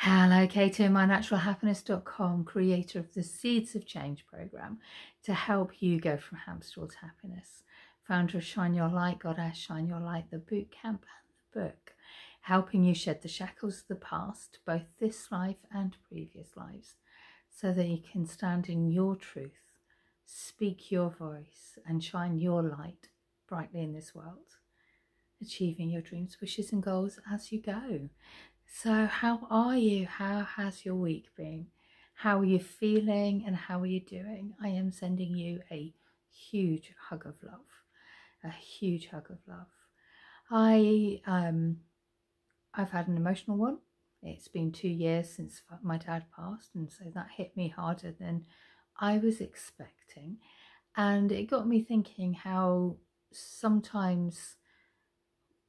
Hello, Katie, mynaturalhappiness.com, creator of the Seeds of Change program to help you go from hamster to happiness. Founder of Shine Your Light, Goddess Shine Your Light, the boot camp and the book, helping you shed the shackles of the past, both this life and previous lives, so that you can stand in your truth, speak your voice and shine your light brightly in this world, achieving your dreams, wishes and goals as you go. So how are you? How has your week been? How are you feeling and how are you doing? I am sending you a huge hug of love. A huge hug of love. I've had an emotional one. It's been 2 years since my dad passed, and so that hit me harder than I was expecting. And it got me thinking how sometimes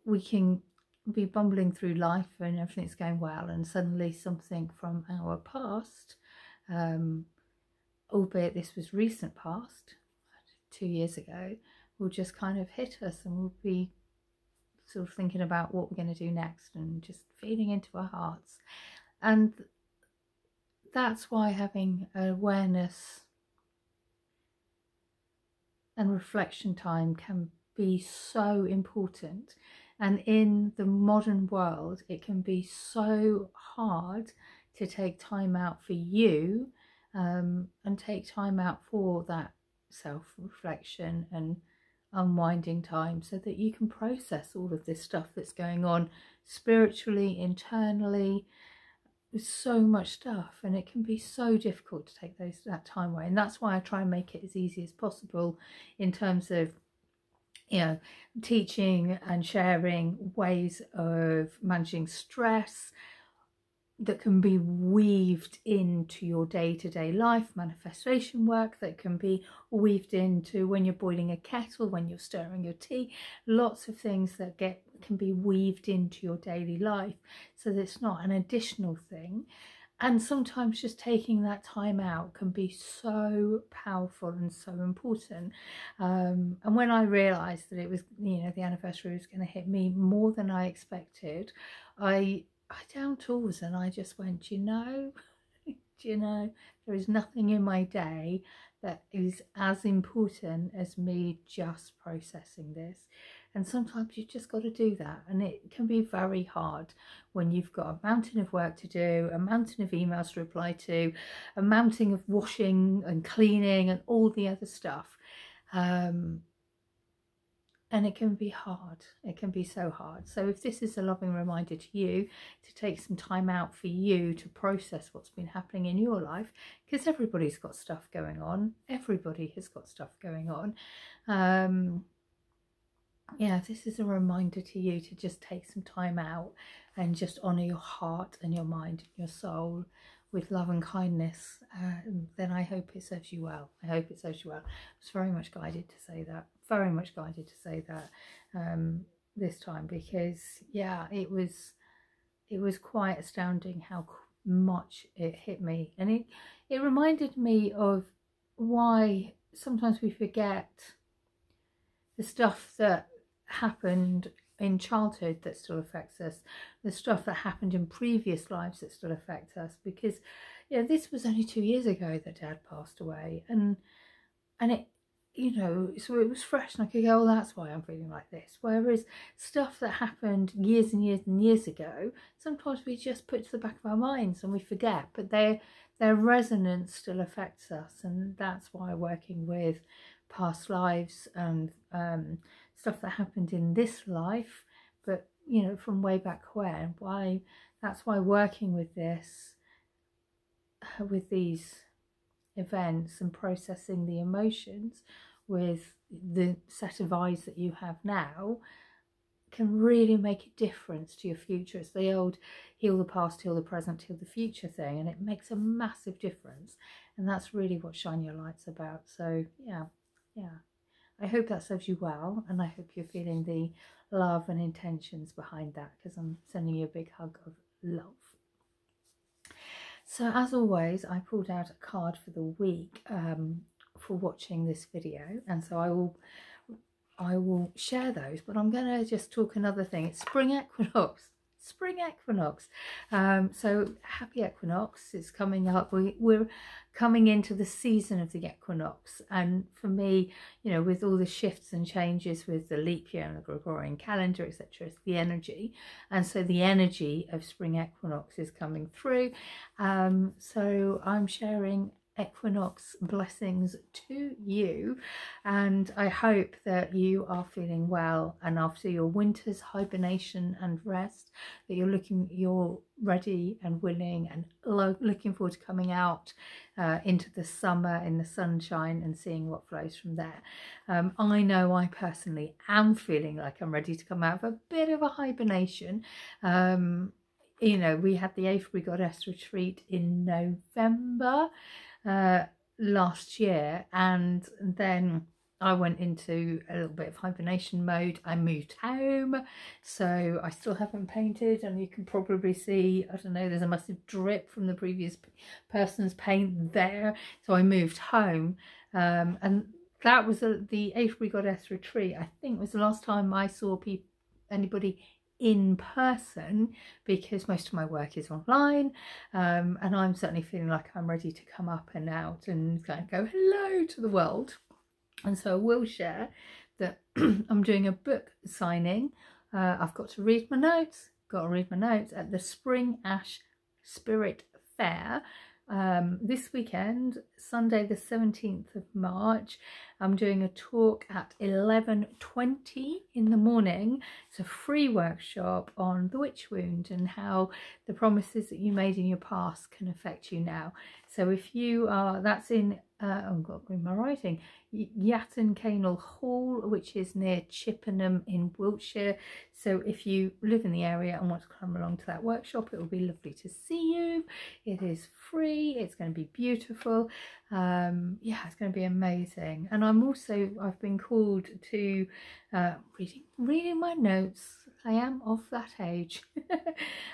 we can be bumbling through life and everything's going well, and suddenly something from our past, albeit this was recent past, 2 years ago, will just kind of hit us, and we'll be sort of thinking about what we're going to do next and just feeling into our hearts. And that's why having awareness and reflection time can be so important. And in the modern world, it can be so hard to take time out for you, and take time out for that self-reflection and unwinding time, so that you can process all of this stuff that's going on spiritually, internally. There's so much stuff, and it can be so difficult to take that time away. And that's why I try and make it as easy as possible in terms of, you know, teaching and sharing ways of managing stress that can be weaved into your day-to-day life, manifestation work that can be weaved into when you're boiling a kettle, when you're stirring your tea, lots of things that can be weaved into your daily life, so that it's not an additional thing. And sometimes just taking that time out can be so powerful and so important. And when I realised that it was, you know, the anniversary was going to hit me more than I expected, I down tools and I just went, you know, there is nothing in my day that is as important as me just processing this. And sometimes you've just got to do that, and it can be very hard when you've got a mountain of work to do, a mountain of emails to reply to, a mountain of washing and cleaning and all the other stuff. And it can be hard. It can be so hard. So if this is a loving reminder to you to take some time out for you to process what's been happening in your life, because everybody's got stuff going on. Everybody has got stuff going on. Yeah, this is a reminder to you to just take some time out and just honour your heart and your mind and your soul with love and kindness. Then I hope it serves you well. I hope it serves you well. I was very much guided to say that. Very much guided to say that this time, because yeah, it was quite astounding how much it hit me, and it reminded me of why sometimes we forget the stuff that happened in childhood that still affects us, the stuff that happened in previous lives that still affect us, because you know, this was only 2 years ago that Dad passed away, and it, you know, so it was fresh, and I could go, oh, that's why I'm feeling like this. Whereas stuff that happened years and years and years ago, sometimes we just put to the back of our minds and we forget, but their resonance still affects us. And that's why working with past lives and stuff that happened in this life, but you know, from way back when, that's why working with this, with these events and processing the emotions with the set of eyes that you have now can really make a difference to your future. It's the old heal the past, heal the present, heal the future thing, and it makes a massive difference. And that's really what Shine Your Light's about. So yeah, I hope that serves you well, and I hope you're feeling the love and intentions behind that, because I'm sending you a big hug of love. So as always, I pulled out a card for the week for watching this video, and so I will share those, but I'm going to just talk another thing. It's Spring Equinox. Spring Equinox. So happy equinox, it's coming up. We're coming into the season of the equinox, and for me, you know, with all the shifts and changes with the leap year and the Gregorian calendar, etc., it's the energy, and so the energy of spring equinox is coming through. So I'm sharing equinox blessings to you, and I hope that you are feeling well, and after your winter's hibernation and rest, that you're ready and willing and looking forward to coming out into the summer in the sunshine and seeing what flows from there. I know I personally am feeling like I'm ready to come out of a bit of a hibernation. You know, we had the Avery Goddess retreat in November last year, and then I went into a little bit of hibernation mode. I moved home, so I still haven't painted, and you can probably see, I don't know, there's a massive drip from the previous person's paint there. So I moved home, and that was the Avery Goddess retreat. I think was the last time I saw anybody in person, because most of my work is online, and I'm certainly feeling like I'm ready to come up and out and kind of go hello to the world. And so I will share that I'm doing a book signing. I've got to read my notes, at the Spring Ash Spirit Fair this weekend, Sunday the 17th of March. I'm doing a talk at 11:20 in the morning. It's a free workshop on the witch wound and how the promises that you made in your past can affect you now. So if you are, that's in I've got in my writing, Yatton Canal Hall, which is near Chippenham in Wiltshire. So if you live in the area and want to come along to that workshop, it will be lovely to see you. It is free, it's going to be beautiful. Yeah, it's going to be amazing. And I've been called to reading my notes. I am of that age.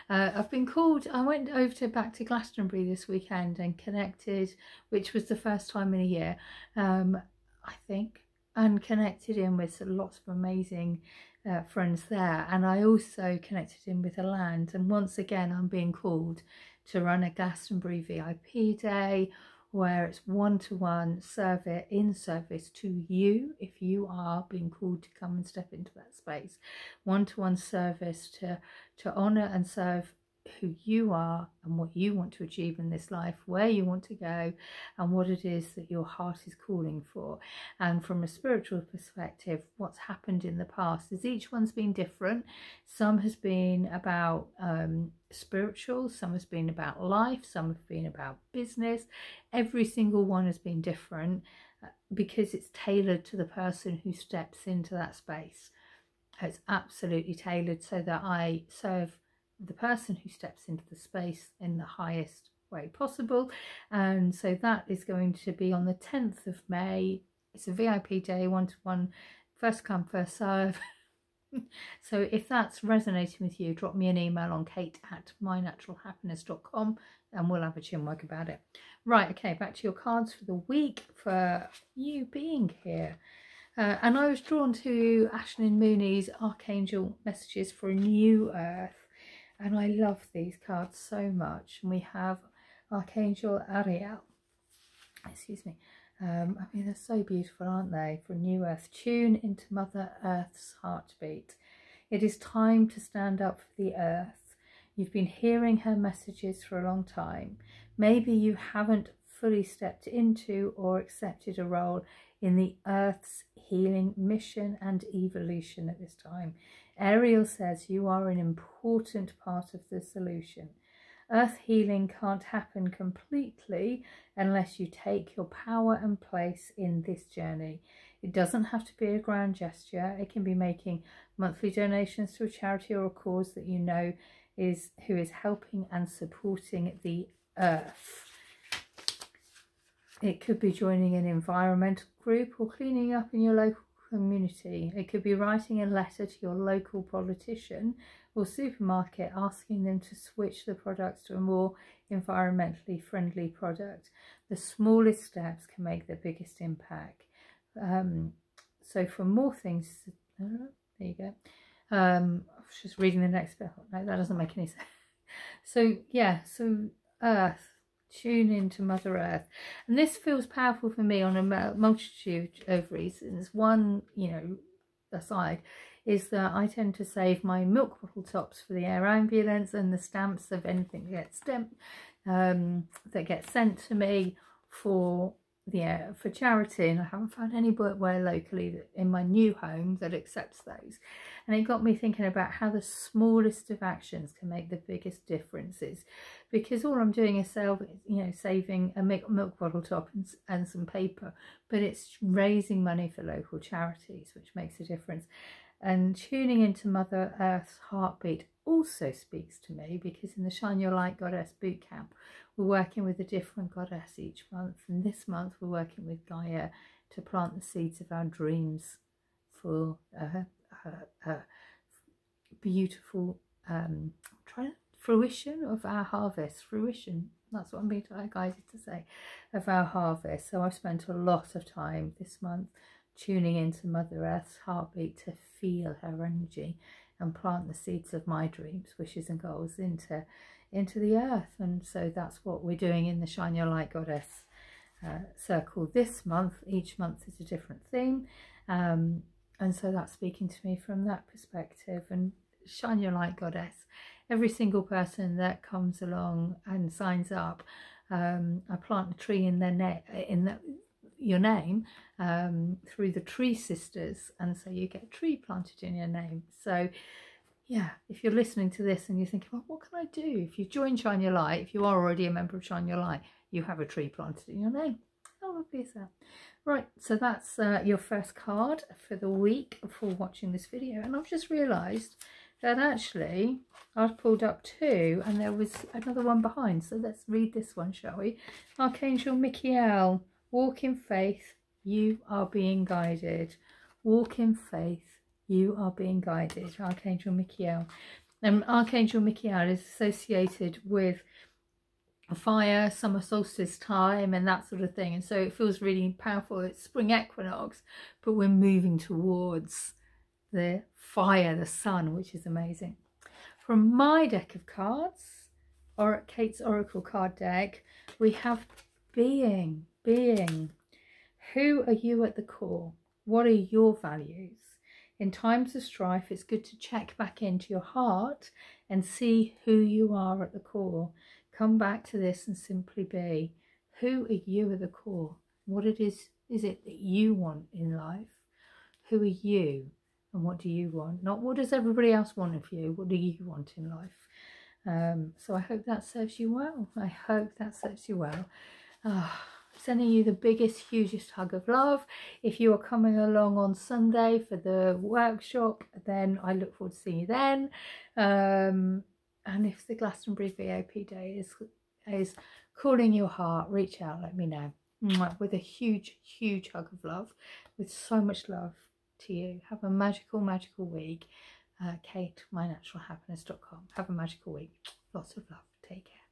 I've been called, I went back to Glastonbury this weekend and connected, which was the first time in a year, I think, and connected in with lots of amazing friends there. And I also connected in with a land, and once again I'm being called to run a Glastonbury VIP day, where it's one-to-one service to you, if you are being called to come and step into that space. One-to-one service to honour and serve who you are and what you want to achieve in this life, where you want to go, and what it is that your heart is calling for. And from a spiritual perspective, what's happened in the past is each one's been different. Some has been about spiritual, some has been about life, some have been about business. Every single one has been different because it's tailored to the person who steps into that space. It's absolutely tailored so that I serve the person who steps into the space in the highest way possible. And so that is going to be on the 10th of May. It's a VIP day, one-to-one, first come, first serve. So if that's resonating with you, drop me an email on kate@mynaturalhappiness.com and we'll have a chinwag about it. Right, okay, back to your cards for the week, for you being here. And I was drawn to Ashlyn Mooney's Archangel Messages for a New Earth. And I love these cards so much. And we have Archangel Ariel. Excuse me. I mean, they're so beautiful, aren't they? For a new earth. Tune into Mother Earth's heartbeat. It is time to stand up for the earth. You've been hearing her messages for a long time. Maybe you haven't fully stepped into or accepted a role in the earth's healing mission and evolution at this time. Ariel says you are an important part of the solution. Earth healing can't happen completely unless you take your power and place in this journey. It doesn't have to be a grand gesture. It can be making monthly donations to a charity or a cause that you know who is helping and supporting the earth. It could be joining an environmental group or cleaning up in your local community. It could be writing a letter to your local politician or supermarket asking them to switch the products to a more environmentally friendly product. The smallest steps can make the biggest impact. So for more things, there you go. I was just reading the next bit. No, that doesn't make any sense. So yeah, so Earth, tune into Mother Earth, and this feels powerful for me on a multitude of reasons. One, you know, aside, is that I tend to save my milk bottle tops for the air ambulance and the stamps of anything that gets stamped, that gets sent to me for for charity, and I haven't found anywhere locally that, in my new home, that accepts those. And it got me thinking about how the smallest of actions can make the biggest differences, because all I'm doing is saving a milk bottle top and some paper, but it's raising money for local charities, which makes a difference. And tuning into Mother Earth's heartbeat also speaks to me, because in the Shine Your Light Goddess Bootcamp, we're working with a different goddess each month, and this month we're working with Gaia to plant the seeds of our dreams for beautiful fruition of our harvest. Fruition, that's what I'm being guided to say, of our harvest. So I've spent a lot of time this month tuning into Mother Earth's heartbeat to feel her energy and plant the seeds of my dreams, wishes and goals into the earth. And so that's what we're doing in the Shine Your Light Goddess circle this month. Each month is a different theme, and so that's speaking to me from that perspective. And Shine Your Light Goddess, every single person that comes along and signs up, I plant a tree in their your name through the Tree Sisters, and so you get a tree planted in your name. So yeah, if you're listening to this and you're thinking, well, what can I do? If you join Shine Your Light, if you are already a member of Shine Your Light, you have a tree planted in your name. How lovely is that? Right, so that's your first card for the week for watching this video. And I've just realised that actually I've pulled up two and there was another one behind. So let's read this one, shall we? Archangel Michael, walk in faith, you are being guided. Walk in faith, you are being guided. Archangel Michael. Archangel Michael is associated with fire, summer solstice time and that sort of thing, and so it feels really powerful. It's spring equinox, but we're moving towards the fire, the sun, which is amazing. From my deck of cards, or Kate's Oracle card deck, we have being. Who are you at the core? What are your values? In times of strife, it's good to check back into your heart and see who you are at the core. Come back to this and simply be. Who are you at the core? What it is it that you want in life? Who are you and what do you want? Not what does everybody else want of you, what do you want in life? So I hope that serves you well. I hope that serves you well. Sending you the biggest, hugest hug of love. If you are coming along on Sunday for the workshop, then I look forward to seeing you then. And if the Glastonbury VIP day is calling your heart, reach out, let me know. With a huge, huge hug of love, with so much love to you. Have a magical, magical week. Kate, mynaturalhappiness.com. Have a magical week. Lots of love. Take care.